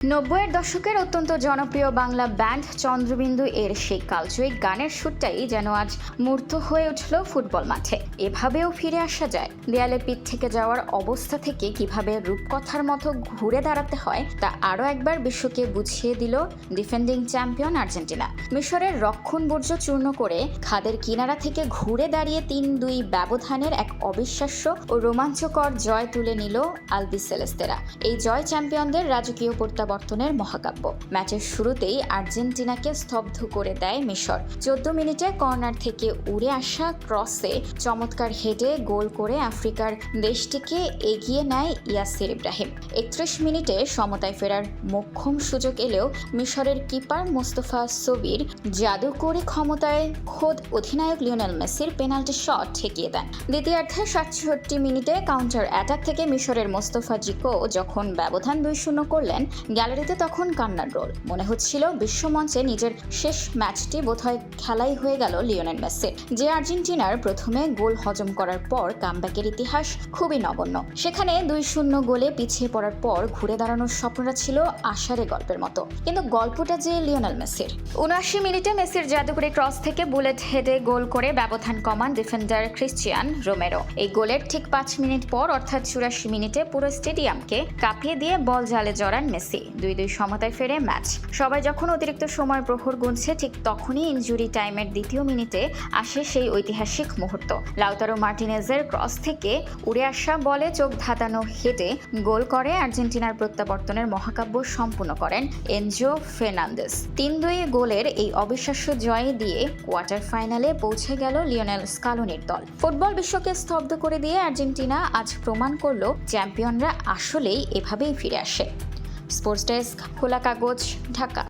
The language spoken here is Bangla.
নব্বইয়ের দশকের অত্যন্ত জনপ্রিয় বাংলা ব্যান্ড চন্দ্রবিন্দু এর সেই কালজয়ী গানের সুরটাই যেন আজ মূর্ত হয়ে উঠল ফুটবল মাঠে। এভাবেও ফিরে আসা যায়। দেয়ালে পিঠ থেকে যাওয়ার অবস্থা থেকে কিভাবে রূপকথার মতো ঘুরে দাঁড়াতে হয় তা আরও একবার বিশ্বকে বুঝিয়ে দিল ডিফেন্ডিং চ্যাম্পিয়ন আর্জেন্টিনা। মিশরের রক্ষণবর্জ্য চূর্ণ করে খাদের কিনারা থেকে ঘুরে দাঁড়িয়ে ৩-২ ব্যবধানের এক অবিশ্বাস্য ও রোমাঞ্চকর জয় তুলে নিল আলবিসেলেস্তেরা। এই জয় চ্যাম্পিয়নদের রাজকীয় প্রত্যাবর্তনের মহাকাব্য। ম্যাচের শুরুতেই আর্জেন্টিনাকে স্তব্ধ করে দেয় মিশর। ১৪ মিনিটে কর্নার থেকে উড়ে আসা ক্রসে চমৎকার হেডে গোল করে আফ্রিকার দেশটিকে এগিয়ে নেয় ইয়াসির ইব্রাহিম। ৩১ মিনিটে সমতায় ফেরার মোক্ষম সুযোগ এলেও মিশরের কিপার মোস্তফা সবির জাদু করে ক্ষমতায় খোদ অধিনায়ক লিওনেল মেসির পেনাল্টি শট ঠেকিয়ে দেন। দ্বিতীয়ার্ধে ৬৭ মিনিটে কাউন্টার অ্যাটাক থেকে মিশরের মোস্তফা জিকো যখন ব্যবধান ২-০ করলেন, গ্যালারিতে তখন কান্নার রোল। মনে হচ্ছিল বিশ্বমঞ্চে নিজের শেষ ম্যাচটি বোধহয় খেলাই হয়ে গেল লিওনেল মেসির। যে আর্জেন্টিনার প্রথমে গোল হজম করার পর কামব্যাকের ইতিহাস খুবই নগণ্য, সেখানে ২-০ গোলে পিছিয়ে পড়ার পর ঘুরে দাঁড়ানোর স্বপ্নটা ছিল আশারে গল্পের মতো। কিন্তু গল্পটা যে লিওনেল মেসির। ৭৯ মিনিটে মেসির জাদুকরি ক্রস থেকে বুলেট হেডে গোল করে ব্যবধান কমান ডিফেন্ডার ক্রিশ্চিয়ান রোমেরো। এই গোলের ঠিক ৫ মিনিট পর অর্থাৎ ৮৪ মিনিটে পুরো স্টেডিয়ামকে কাঁপিয়ে দিয়ে বল জালে জড়ান মেসি। ২-২ সমতায় ফেরে ম্যাচ। সবাই যখন অতিরিক্ত সময় প্রহর গুনছে, ঠিক তখনই ইনজুরি টাইমের দ্বিতীয় মিনিটে আসে সেই ঐতিহাসিক মুহূর্ত। লাউতারো মার্টিনেজের ক্রস থেকে উড়ে আসা বলে চোখ ধাঁধানো হেডে গোল করে আর্জেন্টিনার প্রত্যাবর্তনের মহাকাব্য সম্পূর্ণ করেন এনজো ফের্নান্দেজ। ৩-২ গোলের এই অবিশ্বাস্য জয় দিয়ে কোয়ার্টার ফাইনালে পৌঁছে গেল লিওনেল স্কালোনির দল। ফুটবল বিশ্বকে স্তব্ধ করে দিয়ে আর্জেন্টিনা আজ প্রমাণ করল চ্যাম্পিয়নরা আসলেই এভাবেই ফিরে আসে। স্পোর্টস ডেস্ক, খোলা কাগজ, ঢাকা।